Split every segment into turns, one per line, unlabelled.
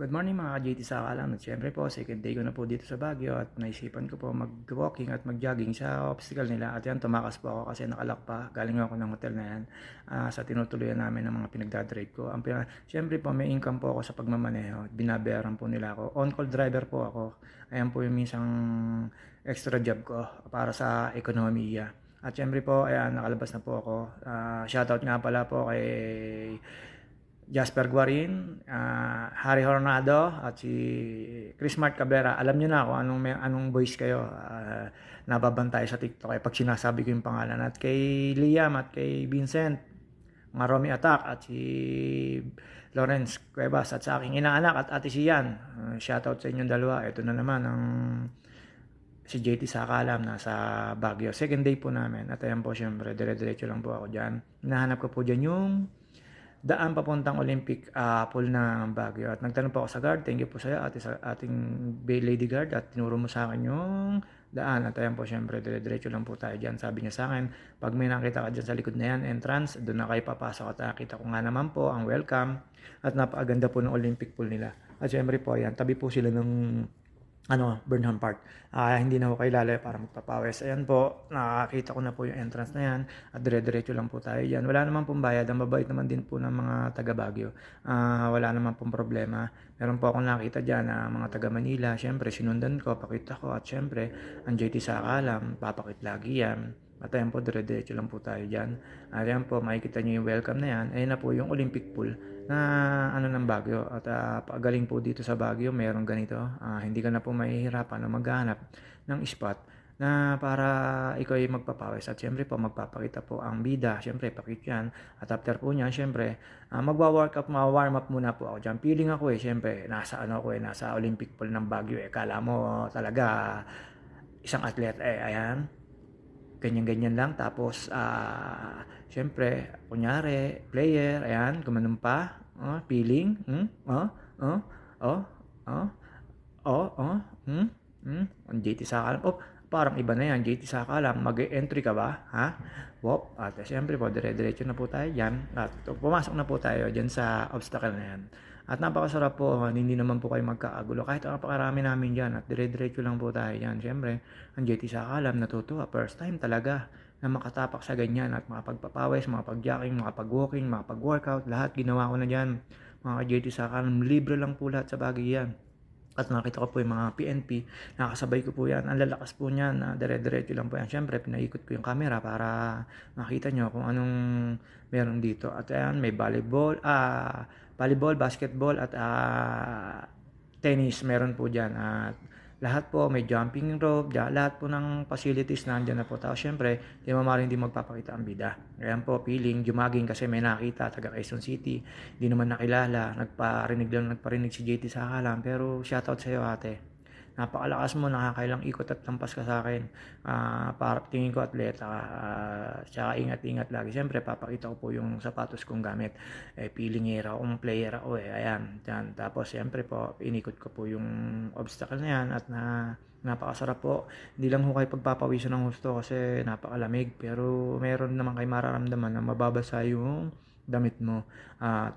Good morning mga ka-JT sa Akalam. At syempre po, second day ko na po dito sa Baguio at naisipan ko po mag-walking at mag-jogging sa obstacle nila. At yan, tumakas po ako kasi nakalak pa. Galing ako ng hotel na yan sa tinutuluyan namin ng mga pinagdadrive ko. Syempre po, may income po ako sa pagmamaneho. Binabayaran po nila ako. On-call driver po ako. Ayan po yung minsan extra job ko para sa ekonomiya. At syempre po, ayan, nakalabas na po ako. Shoutout nga pala po kay Jasper Guarin, Harry Hornado at si Chris Mart Cabrera. Alam niyo na kung anong voice kayo. Nababantay sa TikTok pag sinasabi ko yung pangalan. At kay Liam at kay Vincent, mga Romy Attack at si Lawrence Cuevas at sa aking inaanak at ate Sian. Shoutout sa inyong dalawa. Ito na naman ang si JT sa Akalam nasa Baguio. Second day po namin. At ayan po syempre, dire-diretso lang po ako dyan. Hinahanap ko po dyan yung daan papuntang Olympic pool ng Baguio. At nagtanong po ako sa guard. Thank you po sa ating lady guard at tinuro mo sa akin yung daan. At ayan po syempre, dire-diretso lang po tayo dyan. Sabi niya sa akin, pag may nakita ka dyan sa likod na yan, entrance, doon na kayo papasok. At nakita ko nga naman po ang welcome at napakaganda po ng Olympic pool nila. At syempre po, ayan, tabi po sila ng Burnham Park. Hindi na ako kailala para magpapawis. Ayan po, nakakita ko na po yung entrance na yan at dire-diretso lang po tayo dyan. Wala naman pong bayad. Ang mabait naman din po ng mga taga Baguio. Wala naman pong problema. Meron po akong nakita dyan na mga taga Manila. Siyempre, sinundan ko, pakita ko. At siyempre, ang JT sa Akalam, papakit lagi yan. At ayan po, dire-diretso lang po tayo dyan. Ayan po, makikita nyo yung welcome na yan. Ayan na po yung Olympic pool na ng Baguio. At pagaling po dito sa Baguio, mayroong ganito. Hindi ka na po mahihirapan na maghanap ng spot na para ikaw ay magpapawis. At syempre po, magpapakita po ang bida. Syempre, pakit yan. At after po niyan, syempre, magwa-workout, warm up muna po ako dyan. Feeling ako syempre, nasa Olympic pool ng Baguio. Kala mo talaga isang athlete. Ayan, ganyan-ganyan lang. Tapos, syempre, kunyari, player, ayan, gumanon pa, feeling, oh, oh, oh, ang JT Sakalam, parang iba na yan, JT Sakalam, mag-entry ka ba, ha? Wop, at syempre po, dire-diretso na po tayo dyan, at pumasok na po tayo dyan sa obstacle na yan. At napakasarap po, hindi naman po kayo magkakagulo. Kahit napakarami namin dyan at dire-diretso lang po tayo dyan. Siyempre, ang JT sa Akalam, natutuwa. First time talaga na makatapak sa ganyan at makapagpapawis, makapag-jogging, makapag-walking, makapag-workout. Lahat ginawa ko na dyan. Mga JT sa Akalam, libre lang po lahat sa bagay yan. At nakita ko po yung mga PNP, nakasabay ko po yan. Ang lalakas po niyan, dire-diretso lang po yan. Siyempre, pinaikot ko yung camera para makita nyo kung anong meron dito. At ayan, may volleyball, basketball at tennis meron po dyan. At lahat po may jumping rope, lahat po ng facilities nandiyan na po. Tapos syempre, di mamaring hindi magpapakita ang bida. Ayan po, feeling, jumaging kasi may nakita, taga Quezon City, di naman nakilala, nagparinig si JT sa Akalam. Pero shoutout sa iyo ate. Napakalakas mo, nakakailang ikot at lampas ka sa akin. Para tingin ko atleta ka. Tsaka ingat-ingat lagi. Siyempre, papakita ko po yung sapatos kong gamit. Pilingera akong player ako Ayan. Yan. Tapos, siyempre po, inikot ko po yung obstacle na yan at napakasarap po. Hindi lang ho kayo pagpapawisan ng husto kasi napakalamig. Pero meron naman kayo mararamdaman na mababasa yung damit mo.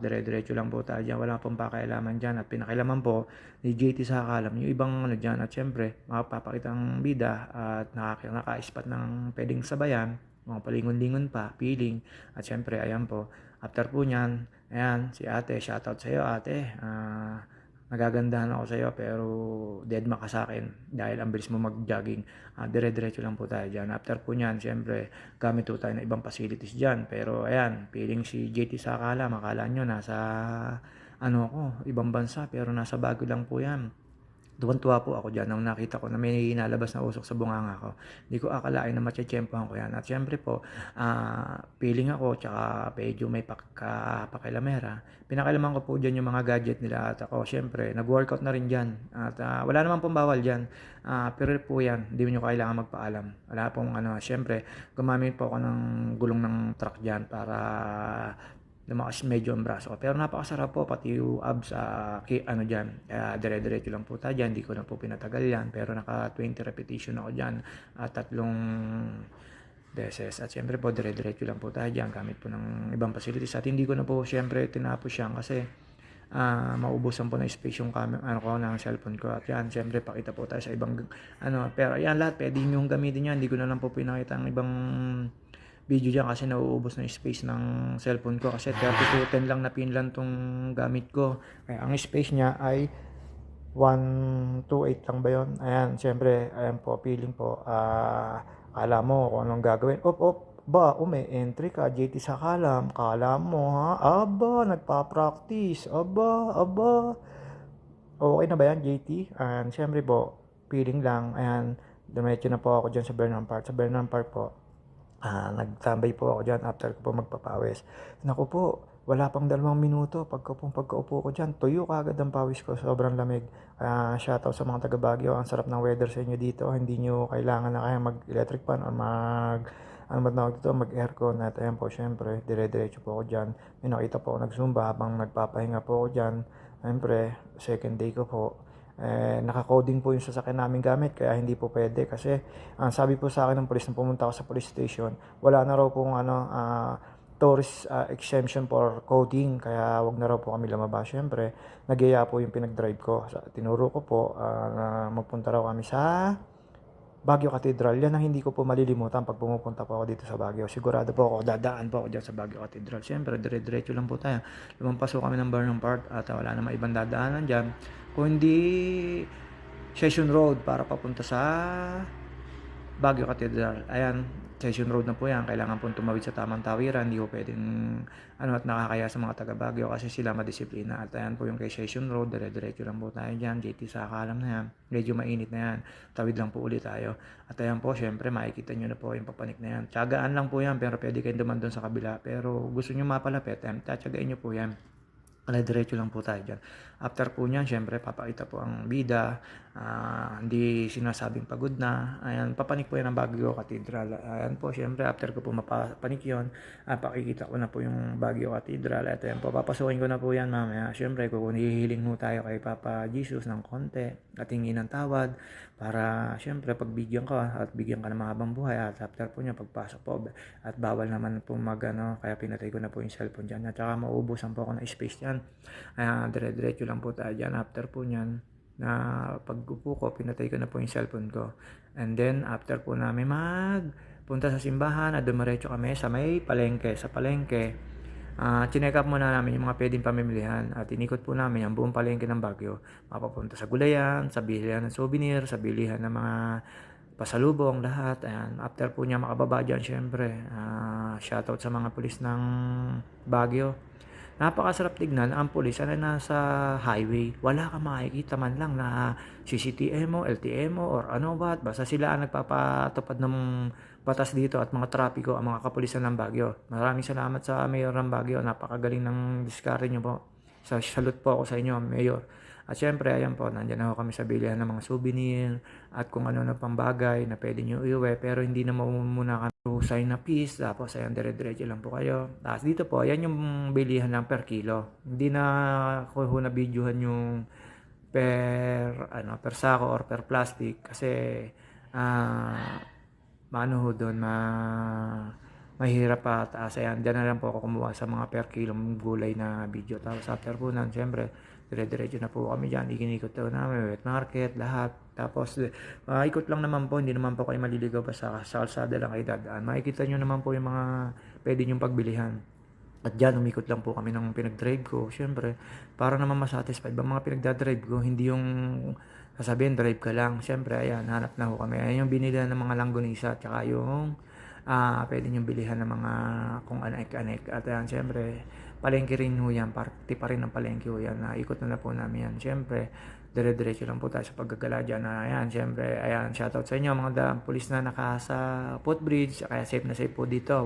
Dire-diretso lang po tayo dyan. Wala pong pakialaman dyan. At pinakialaman po ni JT sa Akalam yung ibang dyan. At syempre, makapapakita ang bida at naka-spot ng pwedeng sabayan. Mga palingon-lingon pa, feeling. At syempre, ayan po. After po nyan, ayan, si ate, shoutout sa iyo ate. Nagagandahan ako sa iyo pero deadma ka sa akin dahil ang bilis mo mag-jogging. Dire-diretso lang po tayo dyan. After po nyan, syempre, gamit po tayo ng ibang facilities dyan. Pero ayan, feeling si JT sa Akalam, akala nyo nasa ibang bansa pero nasa Baguio lang po yan. Tuwan-tuwa po ako dyan nang nakita ko na may nalabas na usok sa bunganga ko. Hindi ko akalain na matsyempohan ko yan. At syempre po, feeling ako, tsaka medyo may pakilamera. Pinakilaman ko po dyan yung mga gadget nila. At ako, syempre, nag-workout na rin dyan. At wala naman pong bawal dyan. Pero po yan, hindi nyo kailangan magpaalam. Wala pong syempre, gumamit po ako ng gulong ng truck dyan para lumakas medyo ang braso ko. Pero napakasarap po, pati yung abs, dyan. Dire-diretso lang po tayo dyan. Hindi ko na po pinatagal yan. Pero naka 20 repetition ako dyan. 3 beses. At syempre po, dire-diretso lang po tayo dyan. Gamit po ng ibang facilities. At hindi ko na po syempre tinapos yan kasi maubusan po ng space yung ano ko ng cellphone ko. At yan, syempre pakita po tayo sa ibang pero yan lahat pwede yung gamitin yan. Hindi ko na lang po pinakita ang ibang video dyan kasi nauubos na yung space ng cellphone ko kasi 3210 lang na pin lang tong gamit ko. Kaya ang space niya ay 128 lang ba yun? Ayan, syempre, ayan po, feeling po, kala mo kung anong gagawin. Ba, may entry ka, JT sa kalam, kala mo ha, nagpa-practice, okay na ba yan, JT? And syempre po, feeling lang, ayan, dumetso na po ako dyan sa Burnham Park. Sa Burnham Park po, nagtambay po ako dyan after ko po magpapawis. Naku po, wala pang 2 minuto. Pagkaupo ko dyan, tuyo kagad ang pawis ko. Sobrang lamig. Shoutout sa mga taga Baguio. Ang sarap ng weather sa inyo dito. Hindi nyo kailangan na kaya mag-electric fan or mag-aircon. At ayan po, syempre, dire-diretso po ako dyan. May nakita po ako nag-zumba habang nagpapahinga po ako dyan. Syempre, second day ko po. Naka-coding po yung sasakyan namin gamit kaya hindi po pwede kasi ang sabi po sa akin ng police nung pumunta ako sa police station, wala na raw pong tourist exemption for coding kaya wag na raw po kami lumabas. Syempre, nagyaya po yung pinag-drive ko. Tinuro ko po na magpunta raw kami sa Baguio Cathedral. Yan ang hindi ko po malilimutan pag pumupunta po ako dito sa Baguio. Sigurado po ako, dadaan po ako dyan sa Baguio Cathedral. Siyempre, dire-diretso lang po tayo. Lumampas po kami ng Burnham Park at wala namang ibang dadaanan dyan. Kung hindi Session Road para papunta sa Baguio Cathedral. Ayan, Session Road na po yan. Kailangan pong tumawid sa tamang tawiran. Hindi ko pwedeng at nakakaya sa mga taga Baguio kasi sila madisiplina. At ayan po yung kay Session Road. Dire-diretso lang po tayo dyan. JT sa kalam na yan. Medyo mainit na yan. Tawid lang po ulit tayo. At ayan po, syempre makikita nyo na po yung papanik na yan. Tiyagaan lang po yan pero pwede kayong duman doon sa kabila. Pero gusto nyo mapalapit, tatiyagain nyo po yan. Diretso lang po tayo dyan. After po niyan, syempre, papakita po ang bida. Hindi sinasabing pagod na. Ayan, papanik po yan ang Baguio Cathedral. Ayan po, syempre, after ko po mapapanik yun, pakikita ko na po yung Baguio Cathedral. At ayan po, papasukin ko na po yan mamaya. Syempre, kung hihiling mo tayo kay Papa Jesus ng konti at hingi ng tawad para, syempre, pagbigyan ka at bigyan ka ng mahabang buhay. At after po niya, pagpasok po. At bawal naman po kaya pinatay ko na po yung cellphone dyan. At saka mauubusan po ako ng space dyan. Dire-diretso lang po tayo dyan. After po nyan, na pag-upo ko, pinatay ko na po yung cellphone ko. And then, after po namin magpunta sa simbahan, at dumiretso kami sa may palengke. Sa palengke, chineck up muna namin yung mga pwedeng pamimilihan. At inikot po namin ang buong palengke ng Baguio. Mapapunta sa gulayan, sa bilihan ng souvenir, sa bilihan ng mga pasalubong, lahat. Ayan. After po niya makababa dyan, syempre, shoutout sa mga pulis ng Baguio. Napakasarap tignan ang pulis na nasa highway. Wala kang makikita man lang na CCTV mo, LTE mo, or ano ba. Basta sila ang nagpapatupad ng batas dito at mga trapiko, ang mga kapulisan ng Baguio. Maraming salamat sa Mayor ng Baguio. Napakagaling ng diskarte nyo po. Salute po ako sa inyo, Mayor. At syempre, ayan po, nandiyan ako kami sa bilihan ng mga souvenir at kung ano na pang bagay na pwede nyo iuwi. Pero hindi na muna kami sign na piece. Tapos, ayan, dire-diretso lang po kayo. Tapos dito po, ayan yung bilihan lang per kilo. Hindi na ako na videohan yung per sako or per plastic. Kasi, mahirap pa taas. Ayan, dyan na lang po ako kumuha sa mga per kilong gulay na video. Tapos after po nan, syempre, dire-diretso na po kami dyan. Ikinikot daw namin, wet market, lahat. Tapos, ikot lang naman po. Hindi naman po kayo maliligaw basta sa kalsada lang kayo dadaan. Makikita nyo naman po yung mga pwede nyong pagbilihan. At dyan, umikot lang po kami ng pinag-drive ko. Syempre, para naman masatisfied ba mga pinagdadrive ko, hindi yung sasabihin, drive ka lang. Syempre, ayan, hanap na po kami. Ayan yung binila ng mga langgonisa, tsaka yung pwede nyo bilihan ng mga kung anek-anek. At ayan, syempre, palengke rin ho yan. Party pa rin ng palengke ho yan. Ikot na po namin yan. Syempre, dire-diretso lang po tayo sa paggagala dyan. Ayan, syempre, ayan, shoutout sa inyo mga pulis na naka sa footbridge. Kaya safe na safe po dito.